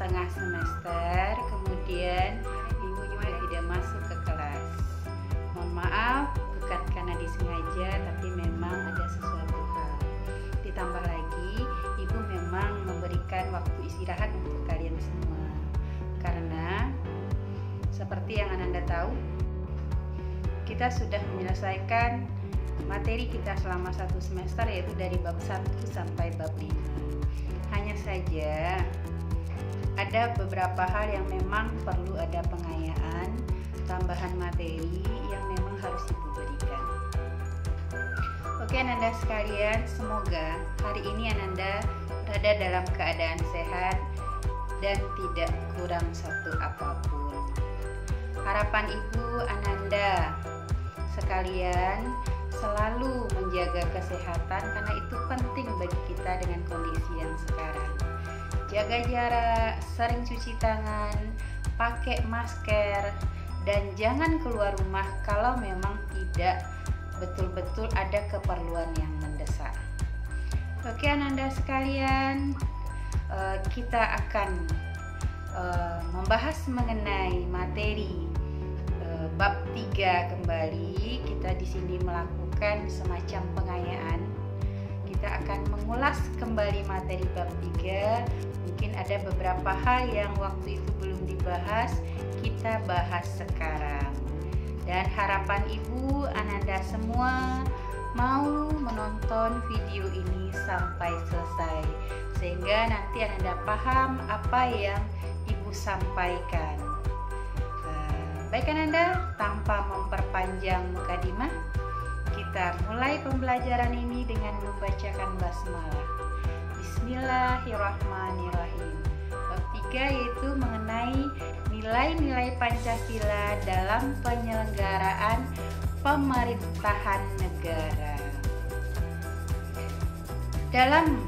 setengah semester, kemudian ibu juga tidak masuk ke kelas. Mohon maaf, bukan karena disengaja, tapi memang ada sesuatu hal. Ditambah lagi, ibu memang memberikan waktu istirahat untuk kalian semua. Karena seperti yang Ananda tahu, kita sudah menyelesaikan materi kita selama 1 semester, yaitu dari bab 1 sampai bab 5. Hanya saja ada beberapa hal yang memang perlu ada pengayaan, tambahan materi yang memang harus ibu berikan. Oke Ananda sekalian, semoga hari ini Ananda berada dalam keadaan sehat dan tidak kurang satu apapun. Harapan ibu Ananda sekalian selalu menjaga kesehatan, karena itu penting bagi kita dengan kondisi yang sekarang. Jaga jarak, sering cuci tangan, pakai masker, dan jangan keluar rumah kalau memang tidak betul-betul ada keperluan yang mendesak. Oke Ananda sekalian, kita akan membahas mengenai materi bab 3 kembali. Kita di sini melakukan semacam pengayaan. Kita akan mengulas kembali materi bab 3. Mungkin ada beberapa hal yang waktu itu belum dibahas, kita bahas sekarang. Dan harapan ibu Ananda semua mau menonton video ini sampai selesai, sehingga nanti Ananda paham apa yang ibu sampaikan. Baik Ananda, tanpa memperpanjang mukadimah, kita mulai pembelajaran ini dengan membacakan basmalah. Bismillahirrahmanirrahim. Bab 3 yaitu mengenai nilai-nilai Pancasila dalam penyelenggaraan pemerintahan negara. Dalam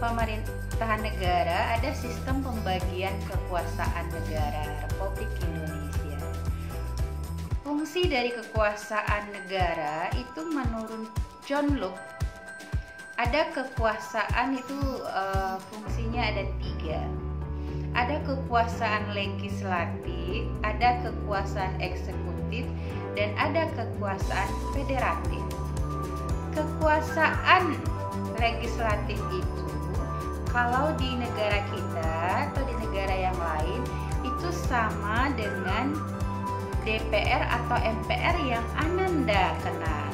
pemerintahan negara ada sistem pembagian kekuasaan negara Republik Indonesia. Fungsi dari kekuasaan negara itu menurut John Locke, ada kekuasaan itu fungsinya ada 3. Ada kekuasaan legislatif, ada kekuasaan eksekutif, dan ada kekuasaan federatif. Kekuasaan legislatif itu kalau di negara kita atau di negara yang lain itu sama dengan DPR atau MPR yang Ananda kenal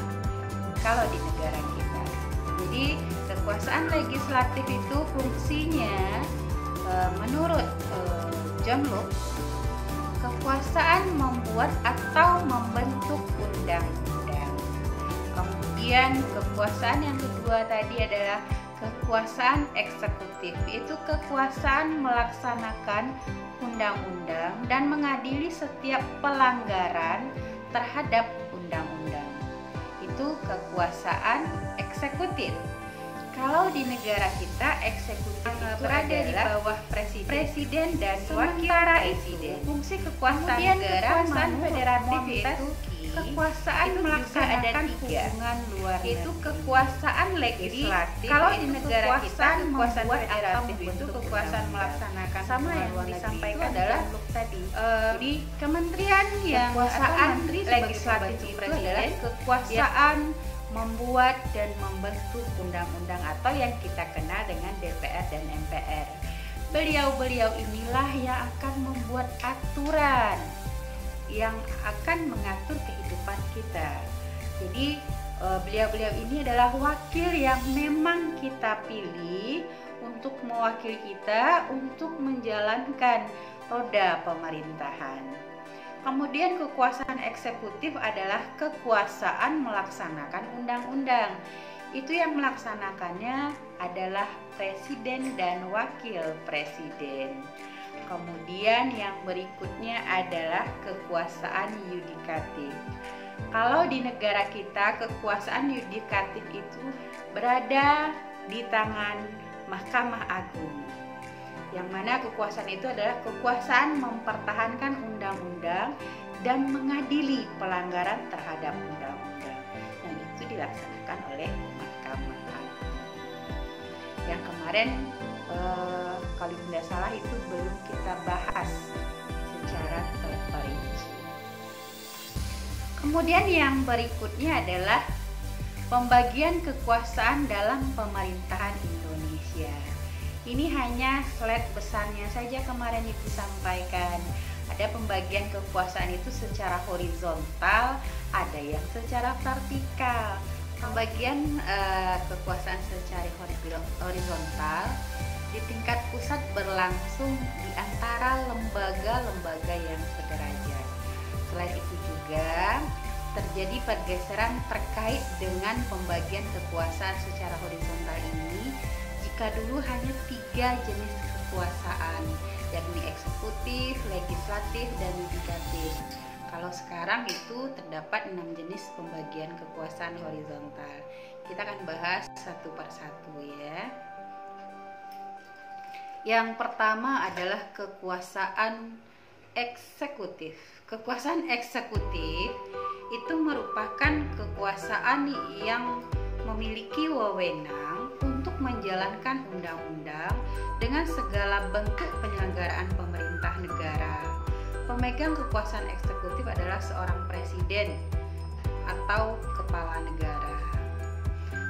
kalau di negara kita. Jadi kekuasaan legislatif itu fungsinya menurut John Locke, kekuasaan membuat atau membentuk undang-undang. Kemudian kekuasaan yang kedua tadi adalah kekuasaan eksekutif, yaitu kekuasaan melaksanakan undang-undang dan mengadili setiap pelanggaran terhadap undang-undang. Itu kekuasaan eksekutif. Kalau di negara kita, eksekutif berada di bawah presiden dan wakil presiden. Fungsi kekuasaan negara, kekuasaan federatif yaitu kekuasaan melaksanakan hubungan luar negeri. Itu kekuasaan legislatif. Kalau di negara kita, kekuasaan federatif itu kekuasaan melaksanakan sama yang disampaikan adalah tadi. Jadi kementerian yang kekuasaan legislatif itu adalah kekuasaan membuat dan membentuk undang-undang atau yang kita kenal dengan DPR dan MPR. Beliau-beliau inilah yang akan membuat aturan yang akan mengatur kehidupan kita. Jadi beliau-beliau ini adalah wakil yang memang kita pilih untuk mewakili kita untuk menjalankan roda pemerintahan. Kemudian kekuasaan eksekutif adalah kekuasaan melaksanakan undang-undang. Itu yang melaksanakannya adalah presiden dan wakil presiden. Kemudian yang berikutnya adalah kekuasaan yudikatif. Kalau di negara kita, kekuasaan yudikatif itu berada di tangan Mahkamah Agung, yang mana kekuasaan itu adalah kekuasaan mempertahankan undang-undang dan mengadili pelanggaran terhadap undang-undang, dan itu dilaksanakan oleh Mahkamah Agung. yang kemarin kalau tidak salah itu belum kita bahas secara terperinci. Kemudian yang berikutnya adalah pembagian kekuasaan dalam pemerintahan Indonesia. Ini hanya slide besarnya saja kemarin Ibu sampaikan. Ada pembagian kekuasaan itu secara horizontal, ada yang secara vertikal. Pembagian kekuasaan secara horizontal di tingkat pusat berlangsung di antara lembaga-lembaga yang sederajat. Selain itu juga terjadi pergeseran terkait dengan pembagian kekuasaan secara horizontal ini. Jika dulu hanya 3 jenis kekuasaan, yakni eksekutif, legislatif, dan yudikatif. Kalau sekarang itu terdapat 6 jenis pembagian kekuasaan horizontal. Kita akan bahas satu persatu ya. Yang pertama adalah kekuasaan eksekutif. Kekuasaan eksekutif itu merupakan kekuasaan yang memiliki wewenang untuk menjalankan undang-undang dengan segala bentuk penyelenggaraan pemerintah negara. Pemegang kekuasaan eksekutif adalah seorang presiden atau kepala negara.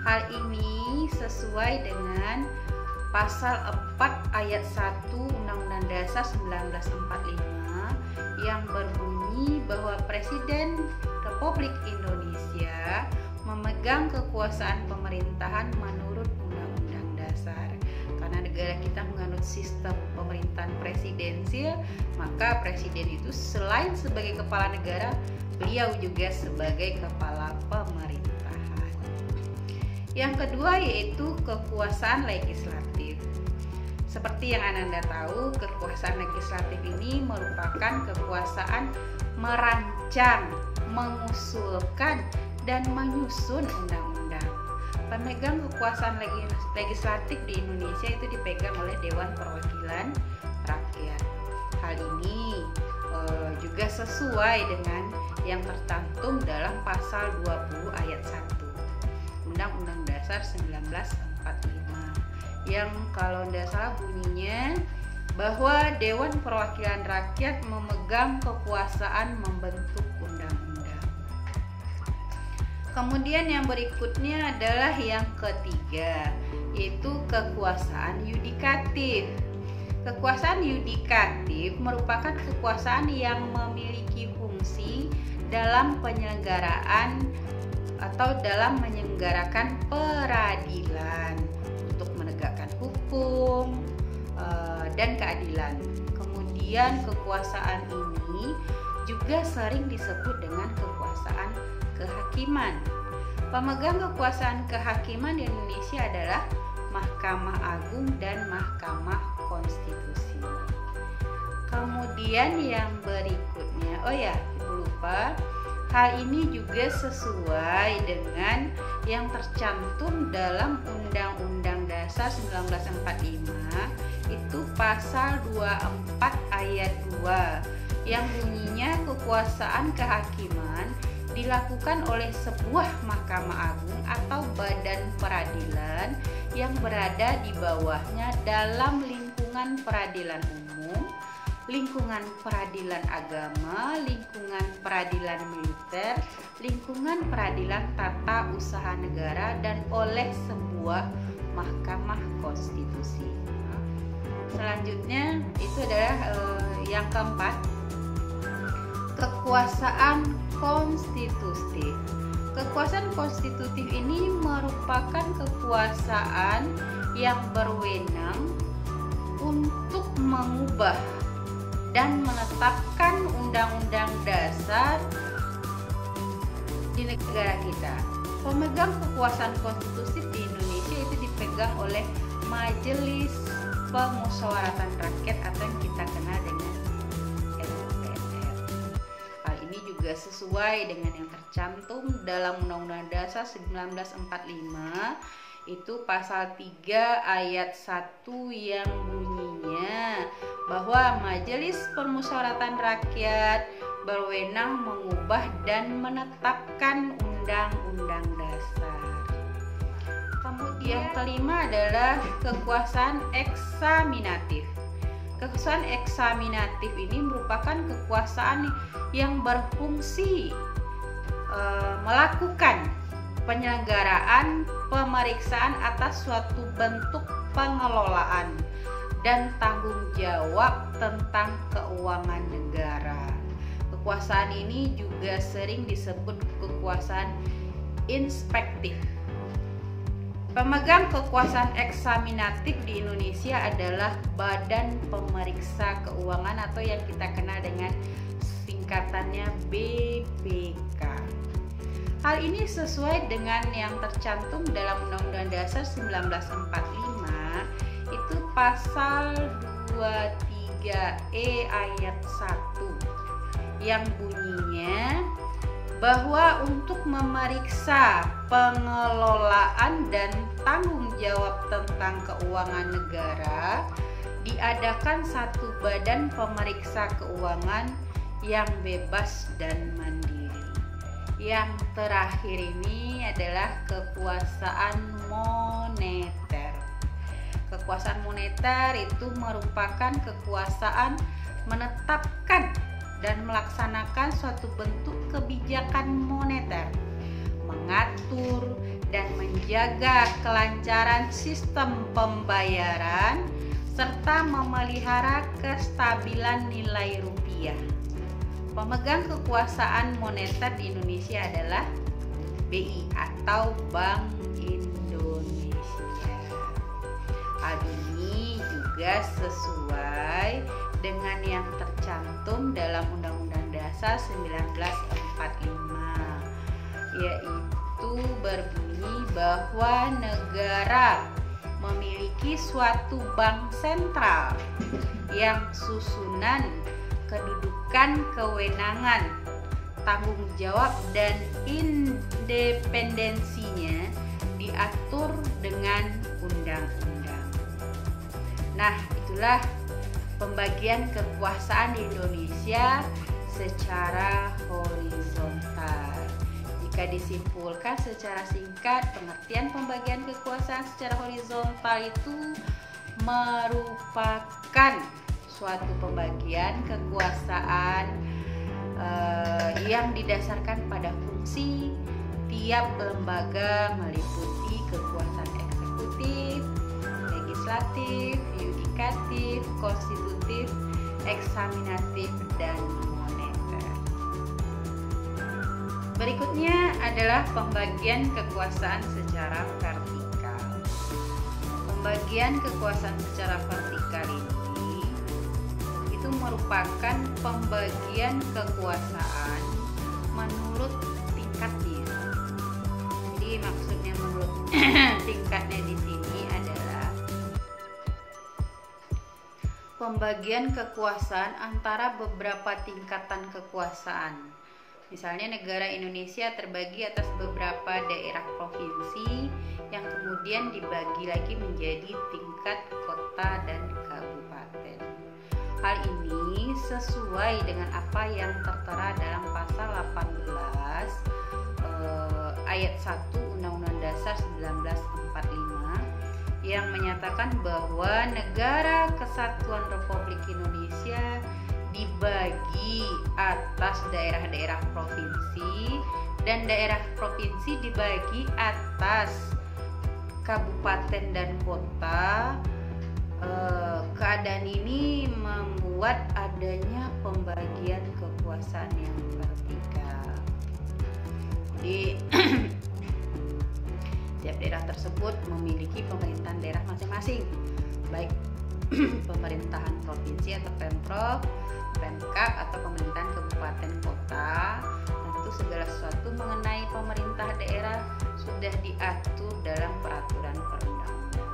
Hal ini sesuai dengan Pasal 4 ayat 1 Undang-Undang Dasar 1945 yang berbunyi bahwa Presiden Republik Indonesia memegang kekuasaan pemerintahan menurut Undang-Undang Dasar. Karena negara kita menganut sistem pemerintahan presidensial, maka presiden itu selain sebagai kepala negara, beliau juga sebagai kepala pemerintahan. Yang kedua yaitu kekuasaan legislatif. Seperti yang Anda tahu, kekuasaan legislatif ini merupakan kekuasaan merancang, mengusulkan, dan menyusun undang-undang. Pemegang kekuasaan legislatif di Indonesia itu dipegang oleh Dewan Perwakilan Rakyat. Hal ini juga sesuai dengan yang tercantum dalam pasal 20 ayat 1 Undang-Undang Dasar 1945 yang kalau tidak salah bunyinya bahwa Dewan Perwakilan Rakyat memegang kekuasaan membentuk undang-undang. Kemudian yang berikutnya adalah yang ketiga, yaitu kekuasaan yudikatif. Kekuasaan yudikatif merupakan kekuasaan yang memiliki fungsi dalam penyelenggaraan atau dalam menyelenggarakan peradilan untuk menegakkan hukum dan keadilan. Kemudian kekuasaan ini juga sering disebut dengan kekuasaan kehakiman. Pemegang kekuasaan kehakiman di Indonesia adalah Mahkamah Agung dan Mahkamah Konstitusi. Kemudian yang berikutnya, Ibu lupa, hal ini juga sesuai dengan yang tercantum dalam Undang-Undang Dasar 1945 itu pasal 24 ayat 2 yang bunyinya kekuasaan kehakiman dilakukan oleh sebuah Mahkamah Agung atau badan peradilan yang berada di bawahnya dalam lingkungan peradilan umum, lingkungan peradilan agama, lingkungan peradilan militer, lingkungan peradilan tata usaha negara, dan oleh sebuah Mahkamah Konstitusi. Selanjutnya itu adalah yang keempat, kekuasaan konstitutif. Kekuasaan konstitutif ini merupakan kekuasaan yang berwenang untuk mengubah dan menetapkan undang-undang dasar di negara kita. Pemegang kekuasaan konstitutif di Indonesia itu dipegang oleh Majelis Permusyawaratan Rakyat atau yang kita kenal dengan MPR. Hal ini juga sesuai dengan yang tercantum dalam Undang-Undang Dasar 1945 itu pasal 3 ayat 1 yang bunyinya bahwa Majelis Permusyawaratan Rakyat berwenang mengubah dan menetapkan undang-undang dasar. Kemudian yang kelima adalah kekuasaan eksaminatif. Kekuasaan eksaminatif ini merupakan kekuasaan yang berfungsi melakukan penyelenggaraan pemeriksaan atas suatu bentuk pengelolaan dan tanggung jawab tentang keuangan negara. Kekuasaan ini juga sering disebut kekuasaan inspektif. Pemegang kekuasaan eksaminatif di Indonesia adalah Badan Pemeriksa Keuangan atau yang kita kenal dengan singkatannya BPK. Hal ini sesuai dengan yang tercantum dalam Undang-Undang Dasar 1945, itu pasal 23E ayat 1 yang bunyinya bahwa untuk memeriksa pengelolaan dan tanggung jawab tentang keuangan negara diadakan satu badan pemeriksa keuangan yang bebas dan mandiri. Yang terakhir ini adalah kekuasaan moneter. Kekuasaan moneter itu merupakan kekuasaan menetapkan dan melaksanakan suatu bentuk kebijakan moneter, mengatur dan menjaga kelancaran sistem pembayaran, serta memelihara kestabilan nilai rupiah. Pemegang kekuasaan moneter di Indonesia adalah BI atau Bank Indonesia. Hal ini juga sesuai dengan yang tercantum dalam Undang-Undang Dasar 1945, yaitu berbunyi bahwa negara memiliki suatu bank sentral yang susunan kedudukan, kewenangan, tanggung jawab, dan independensinya diatur dengan undang-undang. Nah, itulah pembagian kekuasaan di Indonesia secara horizontal. Jika disimpulkan secara singkat, pengertian pembagian kekuasaan secara horizontal itu merupakan suatu pembagian kekuasaan yang didasarkan pada fungsi tiap lembaga, meliputi kekuasaan eksekutif, legislatif, yudikatif, konstitutif, eksaminatif, dan moneter. Berikutnya adalah pembagian kekuasaan secara vertikal. Pembagian kekuasaan secara vertikal ini itu merupakan pembagian kekuasaan menurut tingkatnya. Jadi maksudnya menurut tingkatnya di sini adalah pembagian kekuasaan antara beberapa tingkatan kekuasaan. Misalnya negara Indonesia terbagi atas beberapa daerah provinsi yang kemudian dibagi lagi menjadi tingkat kota dan kabupaten. Hal ini sesuai dengan apa yang tertera dalam pasal 18 ayat 1 Undang-Undang Dasar 1945 yang menyatakan bahwa Negara Kesatuan Republik Indonesia dibagi atas daerah-daerah provinsi dan daerah provinsi dibagi atas kabupaten dan kota. Keadaan ini membuat adanya pembagian kekuasaan yang vertikal. Jadi setiap daerah tersebut memiliki pemerintahan daerah masing-masing, baik pemerintahan provinsi atau Pemprov, Pemkab atau pemerintahan kabupaten kota. Tentu segala sesuatu mengenai pemerintah daerah sudah diatur dalam peraturan perundang-undangan.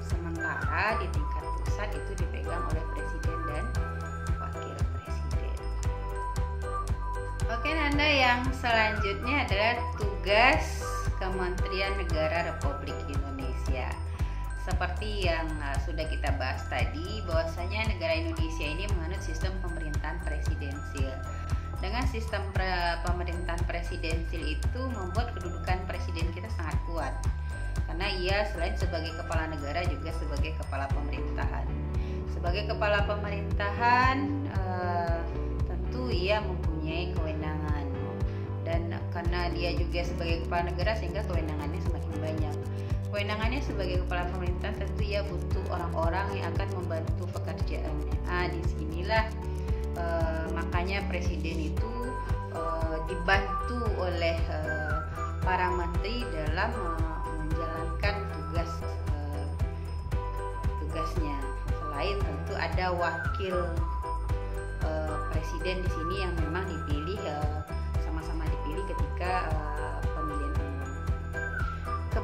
Sementara di tingkat pusat itu dipegang oleh presiden dan wakil presiden. Oke Nanda, yang selanjutnya adalah tugas Kementerian Negara Republik Indonesia. Seperti yang sudah kita bahas tadi, bahwasanya negara Indonesia ini menganut sistem pemerintahan presidensil. Dengan sistem pemerintahan presidensil itu membuat kedudukan presiden kita sangat kuat. karena ia selain sebagai kepala negara juga sebagai kepala pemerintahan. Sebagai kepala pemerintahan tentu ia mempunyai kewenangan, dan karena dia juga sebagai kepala negara sehingga kewenangannya semakin banyak. Kewenangannya sebagai kepala pemerintahan tentu ia butuh orang-orang yang akan membantu pekerjaannya. Disinilah makanya presiden itu dibantu oleh para menteri dalam menjalankan tugasnya. Selain tentu ada wakil presiden di sini yang memang dipilih sama-sama dipilih ketika pemilihan umum.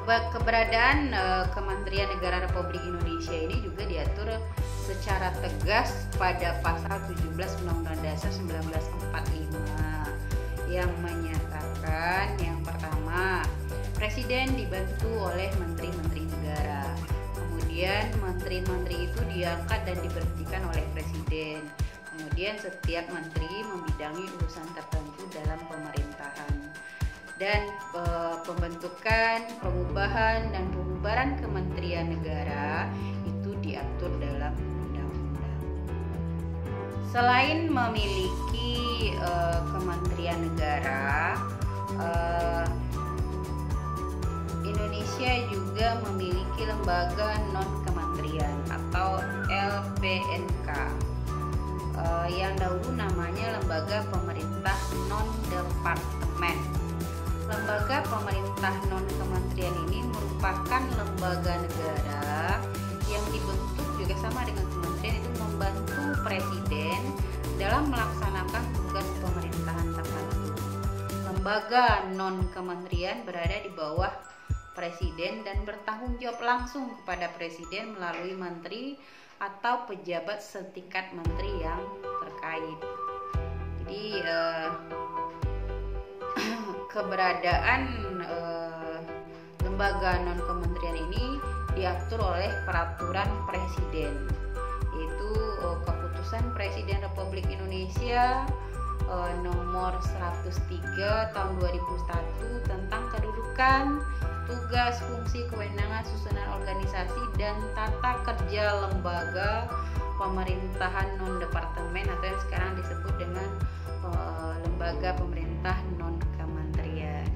Keberadaan Kementerian Negara Republik Indonesia ini juga diatur secara tegas pada pasal 17 Undang-Undang Dasar 1945 yang menyatakan yang pertama, presiden dibantu oleh menteri-menteri negara. Kemudian menteri-menteri itu diangkat dan diberhentikan oleh presiden. Kemudian setiap menteri membidangi urusan tertentu dalam pemerintahan. Dan pembentukan, pengubahan, dan pembubaran kementerian negara itu diatur dalam undang-undang. Selain memiliki kementerian negara, Indonesia juga memiliki lembaga non-kementerian atau LPNK yang dahulu namanya Lembaga Pemerintah Non-Departemen. Lembaga pemerintah non-kementerian ini merupakan lembaga negara yang dibentuk juga sama dengan kementerian, itu membantu presiden dalam melaksanakan tugas pemerintahan tertentu. Lembaga non-kementerian berada di bawah presiden dan bertanggung jawab langsung kepada presiden melalui menteri atau pejabat setingkat menteri yang terkait. Jadi keberadaan lembaga non-kementerian ini diatur oleh peraturan presiden, yaitu keputusan Presiden Republik Indonesia nomor 103 tahun 2001 tentang kedudukan, tugas, fungsi, kewenangan, susunan organisasi, dan tata kerja lembaga pemerintahan non-departemen atau yang sekarang disebut dengan lembaga pemerintah non-kementerian.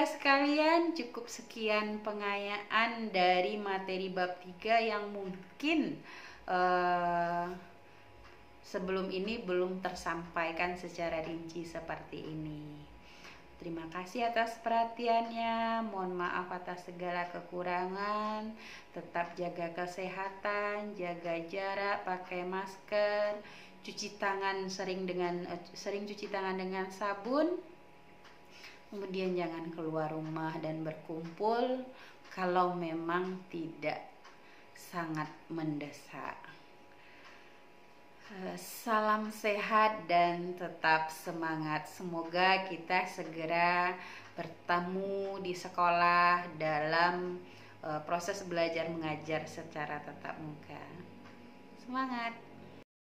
Sekalian, cukup sekian pengayaan dari materi bab 3 yang mungkin sebelum ini belum tersampaikan secara rinci seperti ini. Terima kasih atas perhatiannya, mohon maaf atas segala kekurangan. Tetap jaga kesehatan, jaga jarak, pakai masker, cuci tangan sering cuci tangan dengan sabun. Kemudian jangan keluar rumah dan berkumpul kalau memang tidak sangat mendesak. Salam sehat dan tetap semangat. Semoga kita segera bertemu di sekolah dalam proses belajar mengajar secara tatap muka. Semangat!